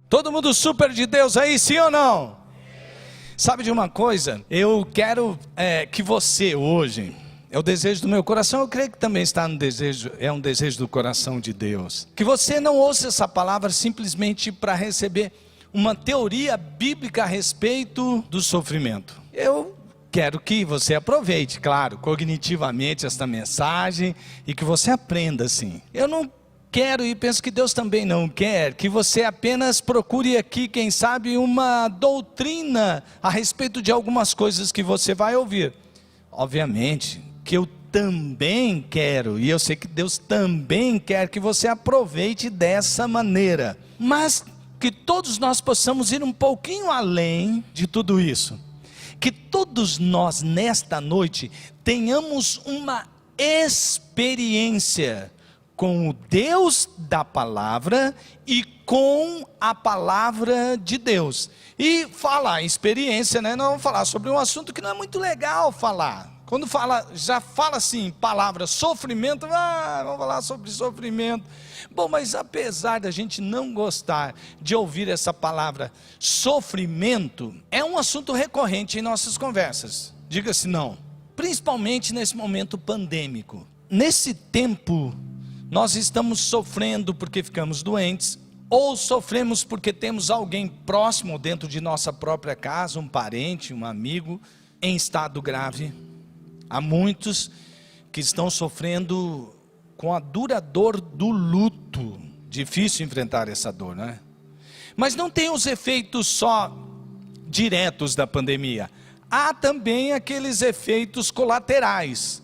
Todo mundo super de Deus aí, sim ou não? Sabe de uma coisa? Eu quero que você hoje, é o desejo do meu coração, eu creio que também está no desejo, é um desejo do coração de Deus. Que você não ouça essa palavra simplesmente para receber uma teoria bíblica a respeito do sofrimento. Eu quero que você aproveite, claro, cognitivamente esta mensagem e que você aprenda assim. Eu não quero, e penso que Deus também não quer, que você apenas procure aqui, quem sabe, uma doutrina a respeito de algumas coisas que você vai ouvir. Obviamente que eu também quero, e eu sei que Deus também quer que você aproveite dessa maneira, mas que todos nós possamos ir um pouquinho além de tudo isso. Que todos nós nesta noite tenhamos uma experiência com o Deus da palavra e com a palavra de Deus. E falar experiência, né? Não vamos falar sobre um assunto que não é muito legal falar. Quando fala, já fala assim, palavra sofrimento, vamos falar sobre sofrimento. Bom, mas apesar da gente não gostar de ouvir essa palavra sofrimento, é um assunto recorrente em nossas conversas. Diga-se não. Principalmente nesse momento pandêmico. Nesse tempo, nós estamos sofrendo porque ficamos doentes, ou sofremos porque temos alguém próximo dentro de nossa própria casa, um parente, um amigo, em estado grave. Há muitos que estão sofrendo com a dura dor do luto. Difícil enfrentar essa dor, né? Mas não tem os efeitos só diretos da pandemia. Há também aqueles efeitos colaterais,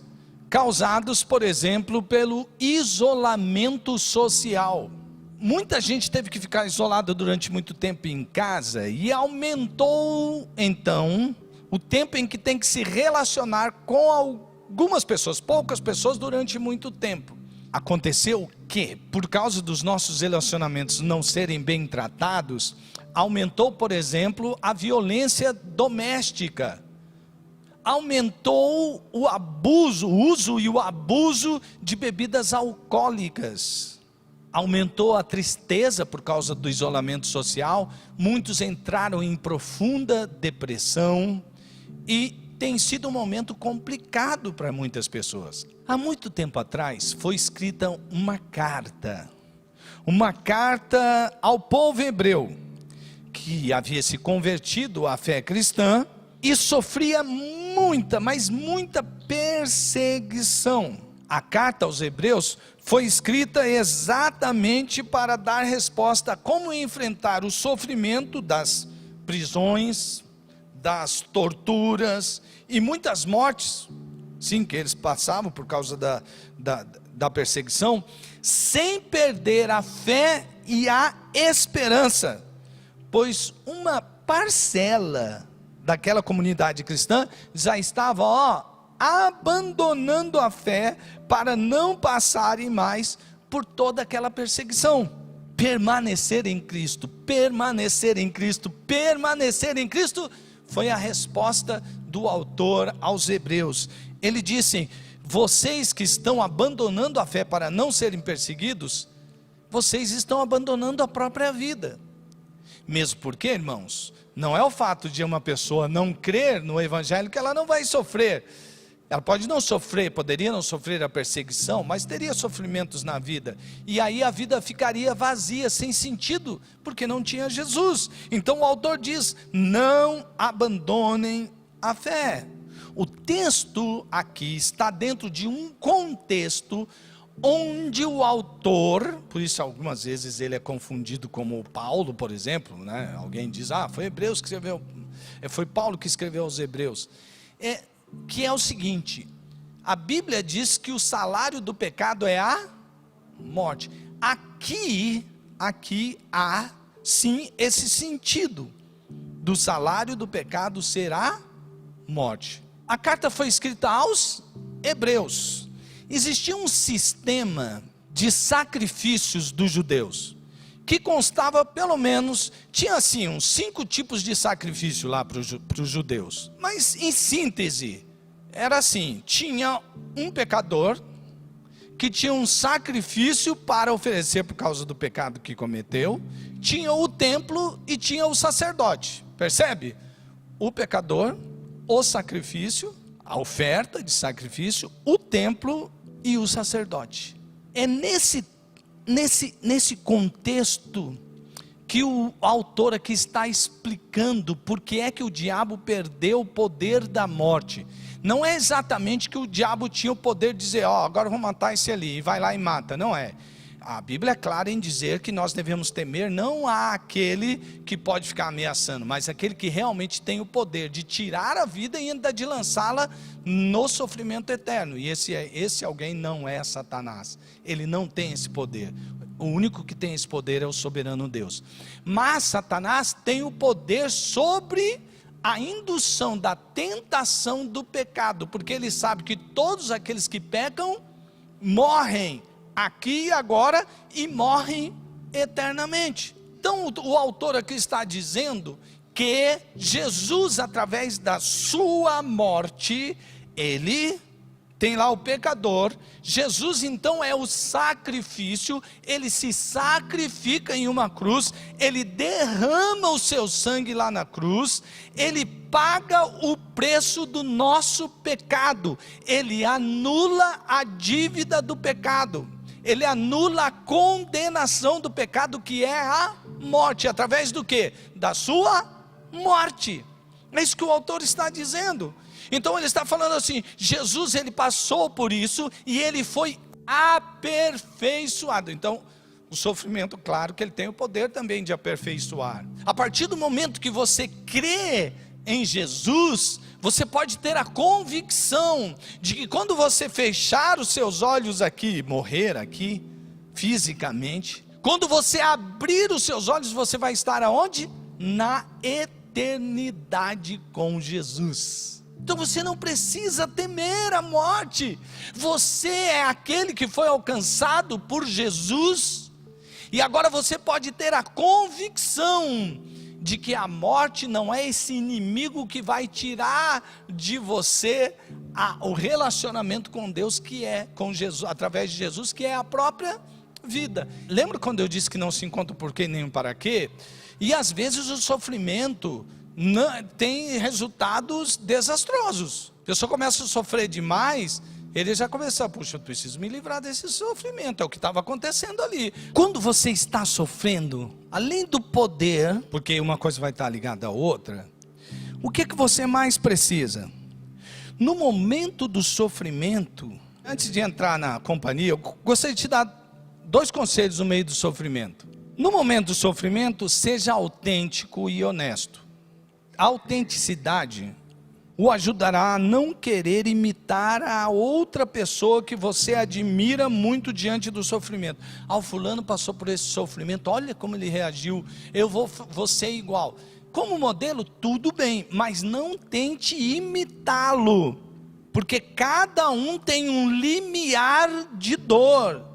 causados, por exemplo, pelo isolamento social. Muita gente teve que ficar isolada durante muito tempo em casa e aumentou, então, o tempo em que tem que se relacionar com algumas pessoas, poucas pessoas durante muito tempo. Aconteceu que, por causa dos nossos relacionamentos não serem bem tratados, aumentou, por exemplo, a violência doméstica. Aumentou o abuso, o uso e o abuso de bebidas alcoólicas. Aumentou a tristeza por causa do isolamento social. Muitos entraram em profunda depressão e tem sido um momento complicado para muitas pessoas. Há muito tempo atrás foi escrita uma carta ao povo hebreu, que havia se convertido à fé cristã e sofria muita, mas muita perseguição. A carta aos hebreus foi escrita exatamente para dar resposta a como enfrentar o sofrimento das prisões, das torturas e muitas mortes, sim, que eles passavam por causa da perseguição, sem perder a fé e a esperança, pois uma parcela daquela comunidade cristã já estava abandonando a fé para não passarem mais por toda aquela perseguição. Permanecer em Cristo, permanecer em Cristo, permanecer em Cristo foi a resposta do autor aos hebreus. Ele disse: vocês que estão abandonando a fé para não serem perseguidos, vocês estão abandonando a própria vida. Mesmo porque, irmãos, não é o fato de uma pessoa não crer no evangelho que ela não vai sofrer. Ela pode não sofrer, poderia não sofrer a perseguição, mas teria sofrimentos na vida. E aí a vida ficaria vazia, sem sentido, porque não tinha Jesus. Então o autor diz: não abandonem a fé. O texto aqui está dentro de um contexto onde o autor, por isso algumas vezes ele é confundido como Paulo, por exemplo, né? Alguém diz: foi Hebreus que escreveu, foi Paulo que escreveu aos Hebreus. Que é o seguinte: a Bíblia diz que o salário do pecado é a morte. Aqui há sim esse sentido do salário do pecado ser a morte. A carta foi escrita aos hebreus. Existia um sistema de sacrifícios dos judeus, que constava pelo menos, tinha assim uns 5 tipos de sacrifício lá para os judeus. Mas em síntese, era assim: tinha um pecador que tinha um sacrifício para oferecer por causa do pecado que cometeu, tinha o templo e tinha o sacerdote. Percebe? O pecador, o sacrifício, a oferta de sacrifício, o templo e o sacerdote. É nesse contexto que o autor aqui está explicando por que é que o diabo perdeu o poder da morte. Não é exatamente que o diabo tinha o poder de dizer, agora eu vou matar esse ali, e vai lá e mata. Não é. A Bíblia é clara em dizer que nós devemos temer não aquele que pode ficar ameaçando, mas aquele que realmente tem o poder de tirar a vida e ainda de lançá-la no sofrimento eterno. E esse alguém não é Satanás. Ele não tem esse poder. O único que tem esse poder é o soberano Deus. Mas Satanás tem o poder sobre a indução da tentação do pecado, porque ele sabe que todos aqueles que pecam morrem aqui e agora e morrem eternamente. Então o autor aqui está dizendo que Jesus, através da sua morte, ele tem lá o pecador. Jesus então é o sacrifício, ele se sacrifica em uma cruz, ele derrama o seu sangue lá na cruz, ele paga o preço do nosso pecado, ele anula a dívida do pecado, ele anula a condenação do pecado, que é a morte, através do que? Da sua morte. É isso que o autor está dizendo. Então ele está falando assim, Jesus ele passou por isso e ele foi aperfeiçoado. Então o sofrimento, claro que ele tem o poder também de aperfeiçoar. A partir do momento que você crê em Jesus, você pode ter a convicção de que quando você fechar os seus olhos aqui, morrer aqui, fisicamente, quando você abrir os seus olhos, você vai estar aonde? Na eternidade com Jesus. Então você não precisa temer a morte. Você é aquele que foi alcançado por Jesus, e agora você pode ter a convicção de que a morte não é esse inimigo que vai tirar de você o relacionamento com Deus, que é com Jesus, através de Jesus, que é a própria vida. Lembra quando eu disse que não se encontra o porquê nem o para quê? E às vezes o sofrimento tem resultados desastrosos. A pessoa começa a sofrer demais, ele já começa, puxa, eu preciso me livrar desse sofrimento, é o que estava acontecendo ali. Quando você está sofrendo, além do poder, porque uma coisa vai estar ligada à outra, o que você mais precisa? No momento do sofrimento, antes de entrar na companhia, eu gostaria de te dar 2 conselhos no meio do sofrimento. No momento do sofrimento, seja autêntico e honesto. A autenticidade o ajudará a não querer imitar a outra pessoa que você admira muito diante do sofrimento. O fulano passou por esse sofrimento, olha como ele reagiu, eu vou ser igual. Como modelo, tudo bem, mas não tente imitá-lo, porque cada um tem um limiar de dor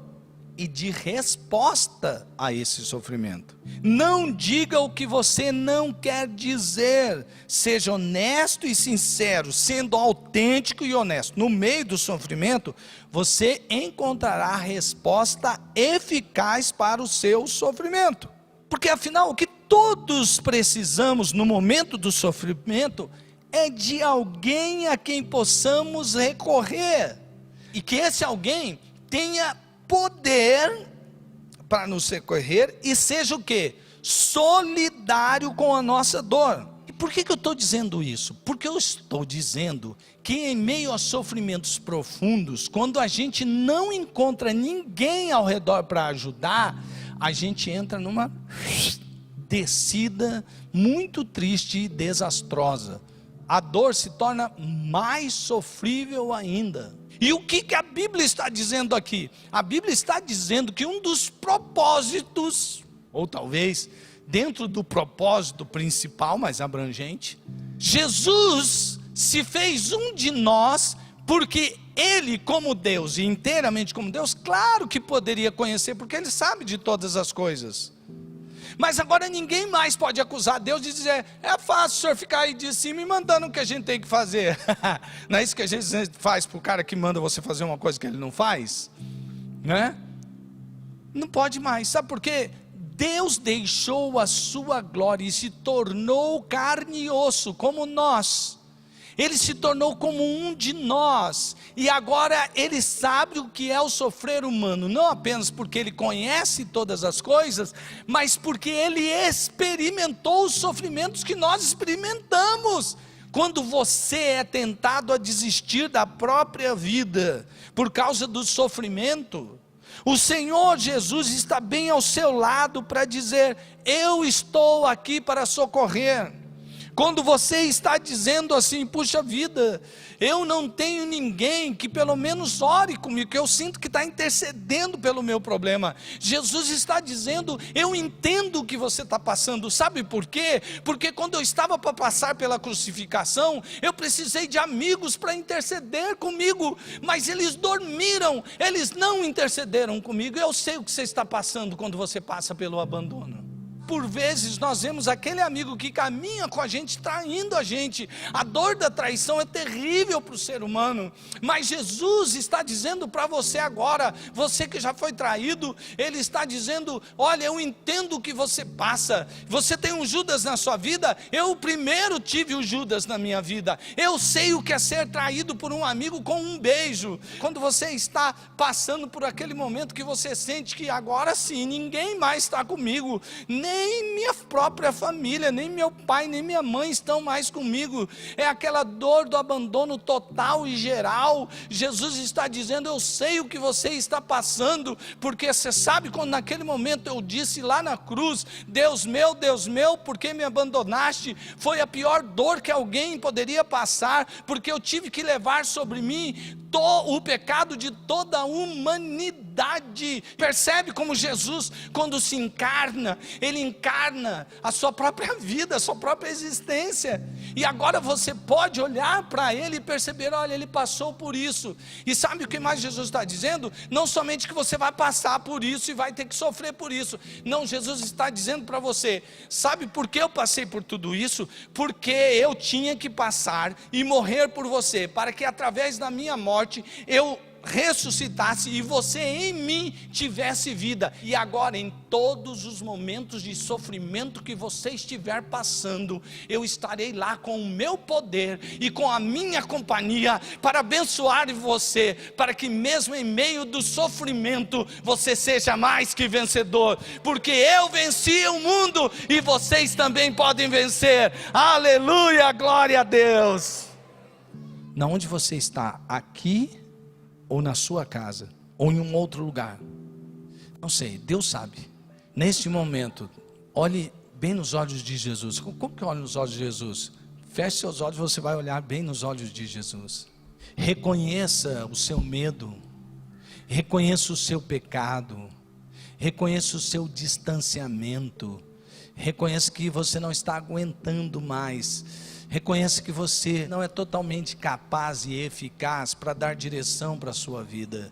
e de resposta a esse sofrimento. Não diga o que você não quer dizer, seja honesto e sincero, sendo autêntico e honesto. No meio do sofrimento, você encontrará a resposta eficaz para o seu sofrimento. Porque afinal, o que todos precisamos no momento do sofrimento é de alguém a quem possamos recorrer, e que esse alguém tenha poder para nos recorrer e seja o quê? Solidário com a nossa dor. E por que eu estou dizendo isso? Porque eu estou dizendo que em meio a sofrimentos profundos, quando a gente não encontra ninguém ao redor para ajudar, a gente entra numa descida muito triste e desastrosa. A dor se torna mais sofrível ainda. E o que a Bíblia está dizendo aqui? A Bíblia está dizendo que um dos propósitos, ou talvez dentro do propósito principal, mais abrangente, Jesus se fez um de nós, porque Ele, como Deus e inteiramente como Deus, claro que poderia conhecer, porque Ele sabe de todas as coisas. Mas agora ninguém mais pode acusar Deus de dizer, é fácil o senhor ficar aí de cima e mandando o que a gente tem que fazer. Não é isso que a gente faz para o cara que manda você fazer uma coisa que ele não faz? né? Não pode mais, sabe por quê? Deus deixou a sua glória e se tornou carne e osso, como nós. Ele se tornou como um de nós, e agora Ele sabe o que é o sofrer humano, não apenas porque Ele conhece todas as coisas, mas porque Ele experimentou os sofrimentos que nós experimentamos. Quando você é tentado a desistir da própria vida, por causa do sofrimento, o Senhor Jesus está bem ao seu lado para dizer: eu estou aqui para socorrer. Quando você está dizendo assim: puxa vida, eu não tenho ninguém que pelo menos ore comigo, que eu sinto que está intercedendo pelo meu problema, Jesus está dizendo: eu entendo o que você está passando. Sabe por quê? Porque quando eu estava para passar pela crucificação, eu precisei de amigos para interceder comigo, mas eles dormiram, eles não intercederam comigo. Eu sei o que você está passando quando você passa pelo abandono. Por vezes nós vemos aquele amigo que caminha com a gente, traindo a gente. A dor da traição é terrível para o ser humano, mas Jesus está dizendo para você agora, você que já foi traído, Ele está dizendo: olha, eu entendo o que você passa. Você tem um Judas na sua vida, eu primeiro tive o Judas na minha vida. Eu sei o que é ser traído por um amigo com um beijo. Quando você está passando por aquele momento que você sente que agora sim, ninguém mais está comigo, nem minha própria família, nem meu pai, nem minha mãe estão mais comigo. É aquela dor do abandono total e geral. Jesus está dizendo: eu sei o que você está passando, porque você sabe quando naquele momento eu disse lá na cruz: Deus meu, por que me abandonaste? Foi a pior dor que alguém poderia passar, porque eu tive que levar sobre mim o pecado de toda a humanidade. Percebe como Jesus, quando se encarna, Ele encarna a sua própria vida, a sua própria existência, e agora você pode olhar para Ele e perceber: olha, Ele passou por isso. E sabe o que mais Jesus está dizendo? Não somente que você vai passar por isso e vai ter que sofrer por isso, não, Jesus está dizendo para você: sabe por que eu passei por tudo isso? Porque eu tinha que passar e morrer por você, para que através da minha morte eu ressuscitasse e você em mim tivesse vida. E agora, em todos os momentos de sofrimento que você estiver passando, eu estarei lá com o meu poder e com a minha companhia para abençoar você, para que mesmo em meio do sofrimento você seja mais que vencedor, porque eu venci o mundo e vocês também podem vencer. Aleluia, glória a Deus. Na onde você está, aqui ou na sua casa, ou em um outro lugar, não sei, Deus sabe. Neste momento, olhe bem nos olhos de Jesus. Como que olha nos olhos de Jesus? Feche seus olhos, você vai olhar bem nos olhos de Jesus. Reconheça o seu medo, reconheça o seu pecado, reconheça o seu distanciamento, reconheça que você não está aguentando mais. Reconheça que você não é totalmente capaz e eficaz para dar direção para a sua vida.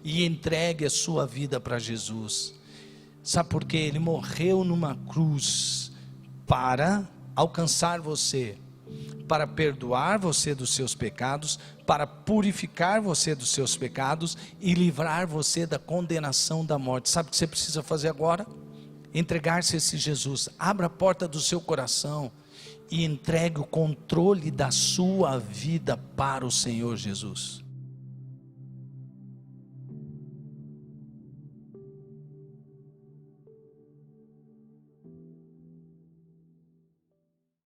E entregue a sua vida para Jesus. Sabe por quê? Ele morreu numa cruz para alcançar você, para perdoar você dos seus pecados, para purificar você dos seus pecados e livrar você da condenação da morte. Sabe o que você precisa fazer agora? Entregar-se a esse Jesus. Abra a porta do seu coração e entregue o controle da sua vida para o Senhor Jesus.